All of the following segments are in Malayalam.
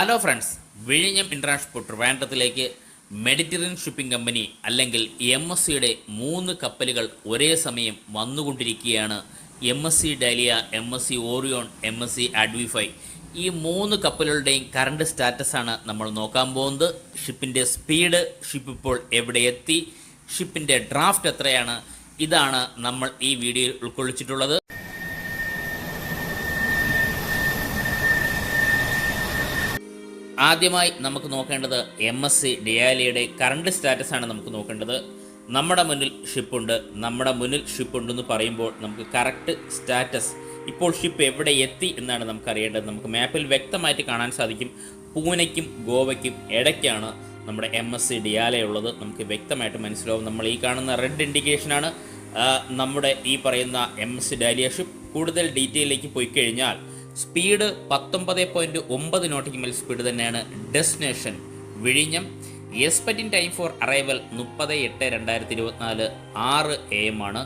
ഹലോ ഫ്രണ്ട്സ്, വിഴിഞ്ഞം ഇൻ്റർനാഷണൽ ട്രിവാൻഡ്രത്തിലേക്ക് മെഡിറ്ററേനിയൻ ഷിപ്പിംഗ് കമ്പനി അല്ലെങ്കിൽ MSCയുടെ 3 കപ്പലുകൾ ഒരേ സമയം വന്നുകൊണ്ടിരിക്കുകയാണ്. MSC dahlia, MSC Orion, MSC അഡ്വിഫൈ. ഈ 3 കപ്പലുകളുടെയും കറണ്ട് സ്റ്റാറ്റസാണ് നമ്മൾ നോക്കാൻ പോകുന്നത്. ഷിപ്പിൻ്റെ സ്പീഡ്, ഷിപ്പ് ഇപ്പോൾ എവിടെ എത്തി, ഷിപ്പിൻ്റെ ഡ്രാഫ്റ്റ് എത്രയാണ്, ഇതാണ് നമ്മൾ ഈ വീഡിയോയിൽ ഉൾക്കൊള്ളിച്ചിട്ടുള്ളത്. ആദ്യമായി നമുക്ക് നോക്കേണ്ടത് MSC ഡയാലിയുടെ കറണ്ട് സ്റ്റാറ്റസാണ് നമുക്ക് നോക്കേണ്ടത്. നമ്മുടെ മുന്നിൽ ഷിപ്പുണ്ടെന്ന് പറയുമ്പോൾ നമുക്ക് കറക്റ്റ് സ്റ്റാറ്റസ്, ഇപ്പോൾ ഷിപ്പ് എവിടെ എത്തി എന്നാണ് നമുക്ക് അറിയേണ്ടത്. നമുക്ക് മാപ്പിൽ വ്യക്തമായിട്ട് കാണാൻ സാധിക്കും. പൂനെയ്ക്കും ഗോവയ്ക്കും ഇടയ്ക്കാണ് നമ്മുടെ MSC ഡയാലയുള്ളത്. നമുക്ക് വ്യക്തമായിട്ട് മനസ്സിലാവും. നമ്മൾ ഈ കാണുന്ന റെഡ് ഇൻഡിക്കേഷനാണ് നമ്മുടെ ഈ പറയുന്ന MSC ഡാലിയ ഷിപ്പ്. കൂടുതൽ ഡീറ്റെയിലേക്ക് പോയി കഴിഞ്ഞാൽ സ്പീഡ് 19.9 നോട്ടിക്കൽ സ്പീഡ് തന്നെയാണ്. ഡെസ്റ്റിനേഷൻ വിഴിഞ്ഞം. Expecting time for arrival 30/8/2024 6 AM ആണ്.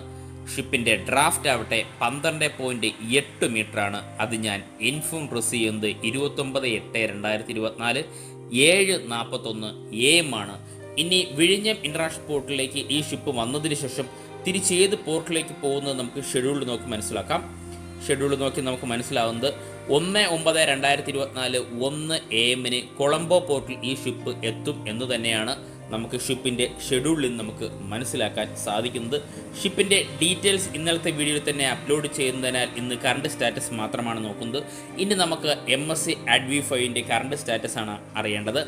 ഷിപ്പിൻ്റെ ഡ്രാഫ്റ്റ് ആവട്ടെ 12.8 മീറ്ററാണ്. അത് ഞാൻ ഇൻഫോം റിസീവ് ചെയ്യുന്നത് 29/8/2024 7:41 AM ആണ്. ഇനി വിഴിഞ്ഞം ഇൻ്റർനാഷണൽ പോർട്ടിലേക്ക് ഈ ഷിപ്പ് വന്നതിന് ശേഷം തിരിച്ച് ഏത് പോർട്ടിലേക്ക് പോകുന്നത് നമുക്ക് ഷെഡ്യൂൾ നോക്കി മനസ്സിലാക്കാം. ഷെഡ്യൂൾ നോക്കി നമുക്ക് മനസ്സിലാവുന്നത് 1/9/2024 1 AM കൊളംബോ പോർട്ടിൽ ഈ ഷിപ്പ് എത്തും എന്ന് തന്നെയാണ് നമുക്ക് ഷിപ്പിൻ്റെ ഷെഡ്യൂളിൽ നിന്ന് നമുക്ക് മനസ്സിലാക്കാൻ സാധിക്കുന്നത്. ഷിപ്പിൻ്റെ ഡീറ്റെയിൽസ് ഇന്നലത്തെ വീഡിയോയിൽ തന്നെ അപ്ലോഡ് ചെയ്യുന്നതിനാൽ ഇന്ന് കറണ്ട് സ്റ്റാറ്റസ് മാത്രമാണ് നോക്കുന്നത്. ഇനി നമുക്ക് MSC അഡ്വിഫൈൻ്റെ കറണ്ട് സ്റ്റാറ്റസ് ആണ് അറിയേണ്ടത്.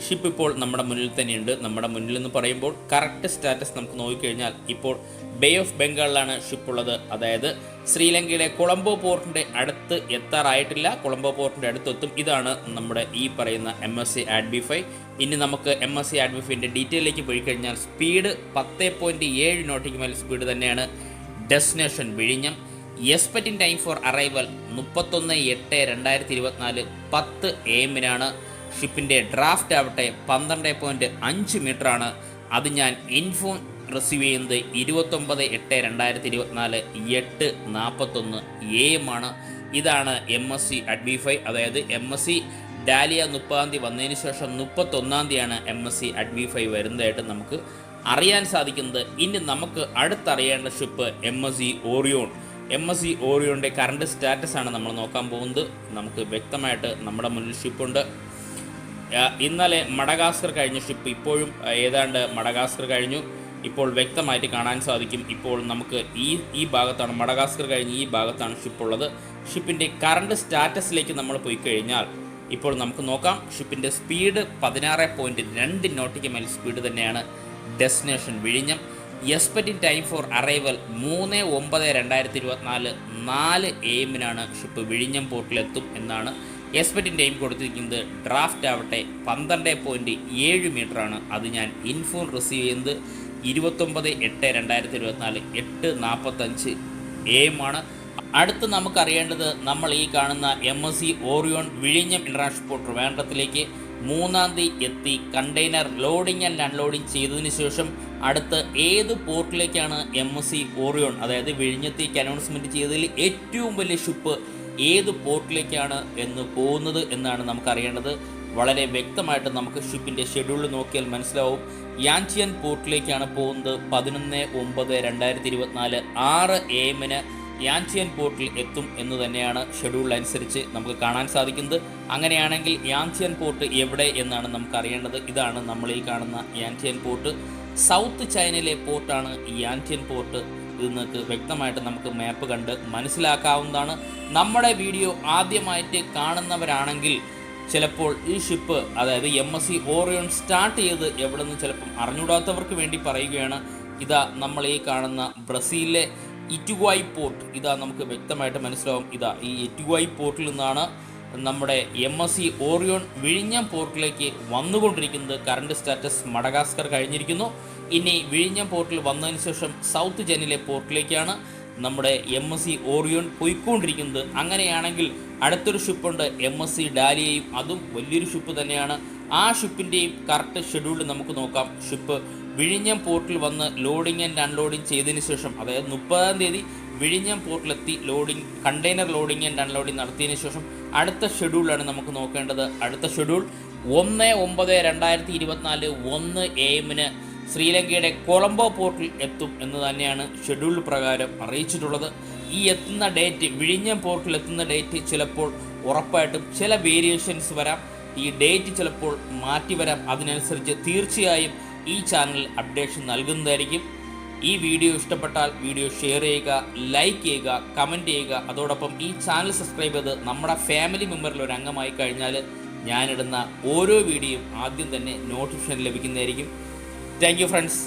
ഷിപ്പ് ഇപ്പോൾ നമ്മുടെ മുന്നിൽ തന്നെയുണ്ട്. നമ്മുടെ മുന്നിൽ എന്ന് പറയുമ്പോൾ കറക്റ്റ് സ്റ്റാറ്റസ് നമുക്ക് നോക്കിക്കഴിഞ്ഞാൽ ഇപ്പോൾ ബേ ഓഫ് ബംഗാളിലാണ് ഷിപ്പ് ഉള്ളത്. അതായത് ശ്രീലങ്കയിലെ കൊളംബോ പോർട്ടിൻ്റെ അടുത്ത് എത്താറായിട്ടില്ല. കൊളംബോ പോർട്ടിൻ്റെ അടുത്തെത്തും. ഇതാണ് നമ്മുടെ ഈ പറയുന്ന MSC അഡ്വിഫൈ. ഇനി നമുക്ക് MSC അഡ്വിഫൈൻ്റെ ഡീറ്റെയിലേക്ക് പോയി കഴിഞ്ഞാൽ സ്പീഡ് 10.7 നോട്ടിക്കൽ സ്പീഡ് തന്നെയാണ്. ഡെസ്റ്റിനേഷൻ വിഴിഞ്ഞം. Expecting time for arrival 31/8/2024 10 AM ഷിപ്പിൻ്റെ ഡ്രാഫ്റ്റ് ആവട്ടെ 12.5 മീറ്ററാണ്. അത് ഞാൻ ഇൻഫോം റിസീവ് ചെയ്യുന്നത് 29/8/2024 8:41 AM ആണ്. ഇതാണ് MSC അഡ്വിഫൈ. അതായത് MSC ഡാലിയ 30 വന്നതിന് ശേഷം 31 MSC അഡ്വിഫൈ വരുന്നതായിട്ട് നമുക്ക് അറിയാൻ സാധിക്കുന്നത്. ഇനി നമുക്ക് അടുത്തറിയേണ്ട ഷിപ്പ് MSC ഓറിയോൺ. MSC ഓറിയോണിൻ്റെ കറണ്ട് സ്റ്റാറ്റസാണ് നമ്മൾ നോക്കാൻ പോകുന്നത്. നമുക്ക് വ്യക്തമായിട്ട് നമ്മുടെ മുന്നിൽ ഷിപ്പുണ്ട്. ഇന്നലെ മഡഗാസ്കർ കഴിഞ്ഞ ഷിപ്പ് ഇപ്പോഴും ഏതാണ്ട് മഡഗാസ്കർ കഴിഞ്ഞു. ഇപ്പോൾ വ്യക്തമായിട്ട് കാണാൻ സാധിക്കും. ഇപ്പോൾ നമുക്ക് ഈ ഭാഗത്താണ് മഡഗാസ്കർ കഴിഞ്ഞ് ഈ ഭാഗത്താണ് ഷിപ്പുള്ളത്. ഷിപ്പിൻ്റെ കറണ്ട് സ്റ്റാറ്റസിലേക്ക് നമ്മൾ പോയി കഴിഞ്ഞാൽ ഇപ്പോൾ നമുക്ക് നോക്കാം. ഷിപ്പിൻ്റെ സ്പീഡ് 16.2 നോട്ടിക്കൽ സ്പീഡ് തന്നെയാണ്. ഡെസ്റ്റിനേഷൻ വിഴിഞ്ഞം. Expecting time for arrival 3/9/2024 4 AM ship വിഴിഞ്ഞം പോർട്ടിലെത്തും എന്നാണ് എക്സ്പെക്റ്റിംഗ് ടൈം കൊടുത്തിരിക്കുന്നത്. ഡ്രാഫ്റ്റ് ആവട്ടെ 12.7 മീറ്ററാണ്. അത് ഞാൻ ഇൻഫോം റിസീവ് ചെയ്യുന്നത് 29/8/2024 8:45 AM ആണ്. അടുത്ത് നമുക്കറിയേണ്ടത് നമ്മൾ ഈ കാണുന്ന MSC ഓറിയോൺ വിഴിഞ്ഞം ഇൻ്റർനാഷണൽ പോർട്ട് ട്രിവാൻഡ്രത്തിലേക്ക് 3 എത്തി കണ്ടെയ്നർ ലോഡിംഗ് ആൻഡ് അൺലോഡിംഗ് ചെയ്തതിന് ശേഷം അടുത്ത് ഏത് പോർട്ടിലേക്കാണ് MSC ഓറിയോൺ, അതായത് വിഴിഞ്ഞത്തേക്ക് അനൗൺസ്മെൻറ്റ് ചെയ്തതിൽ ഏറ്റവും വലിയ ഷിപ്പ് ഏത് പോർട്ടിലേക്കാണ് എന്ന് പോകുന്നത് എന്നാണ് നമുക്കറിയേണ്ടത്. വളരെ വ്യക്തമായിട്ട് നമുക്ക് ഷിപ്പിൻ്റെ ഷെഡ്യൂൾ നോക്കിയാൽ മനസ്സിലാവും. യാൻചിയൻ പോർട്ടിലേക്കാണ് പോകുന്നത്. 11/9/2024 6 AM യാൻചിയൻ പോർട്ടിൽ എത്തും എന്ന് തന്നെയാണ് ഷെഡ്യൂൾ അനുസരിച്ച് നമുക്ക് കാണാൻ സാധിക്കുന്നത്. അങ്ങനെയാണെങ്കിൽ യാൻചിയൻ പോർട്ട് എവിടെ എന്നാണ് നമുക്ക് അറിയേണ്ടത്. ഇതാണ് നമ്മൾ ഈ കാണുന്ന യാൻചിയൻ പോർട്ട്. സൗത്ത് ചൈനയിലെ പോർട്ടാണ് യാൻചിയൻ പോർട്ട്. ഇത് നിങ്ങൾക്ക് വ്യക്തമായിട്ട് നമുക്ക് മാപ്പ് കണ്ട് മനസ്സിലാക്കാവുന്നതാണ്. നമ്മുടെ വീഡിയോ ആദ്യമായിട്ട് കാണുന്നവരാണെങ്കിൽ ചിലപ്പോൾ ഈ ഷിപ്പ്, അതായത് MSC ഓറിയോൺ സ്റ്റാർട്ട് ചെയ്ത് എവിടെ നിന്ന് ചിലപ്പം അറിഞ്ഞൂടാത്തവർക്ക് വേണ്ടി പറയുകയാണ്. ഇതാ നമ്മൾ ഈ കാണുന്ന ബ്രസീലിലെ ഇറ്റുഗുവായ് പോർട്ട്. ഇതാ നമുക്ക് വ്യക്തമായിട്ട് മനസ്സിലാവും. ഇതാ ഈ ഇറ്റുഗുവായ് പോർട്ടിൽ നിന്നാണ് നമ്മുടെ MSC ഓറിയോൺ വിഴിഞ്ഞം പോർട്ടിലേക്ക് വന്നുകൊണ്ടിരിക്കുന്നത്. കറണ്ട് സ്റ്റാറ്റസ് മഡഗാസ്കർ കഴിഞ്ഞിരിക്കുന്നു. ഇനി വിഴിഞ്ഞം പോർട്ടിൽ വന്നതിന് ശേഷം സൗത്ത് ചൈനയിലെ പോർട്ടിലേക്കാണ് നമ്മുടെ MSC ഓറിയോൺ പോയിക്കൊണ്ടിരിക്കുന്നത്. അങ്ങനെയാണെങ്കിൽ അടുത്തൊരു ഷിപ്പുണ്ട് MSC ഡാലിയയും. അതും വലിയൊരു ഷിപ്പ് തന്നെയാണ്. ആ ഷിപ്പിൻ്റെയും കറക്റ്റ് ഷെഡ്യൂൾ നമുക്ക് നോക്കാം. ഷിപ്പ് വിഴിഞ്ഞം പോർട്ടിൽ വന്ന് ലോഡിംഗ് ആൻഡ് അൺലോഡിംഗ് ചെയ്തതിന് ശേഷം, അതായത് 30 വിഴിഞ്ഞം പോർട്ടിലെത്തി കണ്ടെയ്നർ ലോഡിംഗ് ആൻഡ് അൺലോഡിംഗ് നടത്തിയതിനു ശേഷം അടുത്ത ഷെഡ്യൂളാണ് നമുക്ക് നോക്കേണ്ടത്. അടുത്ത ഷെഡ്യൂൾ 1/9/2024 1 AM ശ്രീലങ്കയുടെ കൊളംബോ പോർട്ടിൽ എത്തും എന്ന് തന്നെയാണ് ഷെഡ്യൂൾ പ്രകാരം അറിയിച്ചിട്ടുള്ളത്. ഈ എത്തുന്ന ഡേറ്റ്, വിഴിഞ്ഞം പോർട്ടിൽ എത്തുന്ന ഡേറ്റ് ചിലപ്പോൾ ഉറപ്പായിട്ടും ചില വേരിയേഷൻസ് വരാം, ഈ ഡേറ്റ് ചിലപ്പോൾ മാറ്റി വരാം. അതിനനുസരിച്ച് തീർച്ചയായും ഈ ചാനൽ അപ്ഡേഷൻ നൽകുന്നതായിരിക്കും. ഈ വീഡിയോ ഇഷ്ടപ്പെട്ടാൽ വീഡിയോ ഷെയർ ചെയ്യുക, ലൈക്ക് ചെയ്യുക, കമൻറ്റ് ചെയ്യുക. അതോടൊപ്പം ഈ ചാനൽ സബ്സ്ക്രൈബ് ചെയ്ത് നമ്മുടെ ഫാമിലി മെമ്പറിൽ ഒരു അംഗമായി കഴിഞ്ഞാൽ ഞാനിടുന്ന ഓരോ വീഡിയോയും ആദ്യം തന്നെ നോട്ടിഫിക്കേഷൻ ലഭിക്കുന്നതായിരിക്കും. Thank you friends.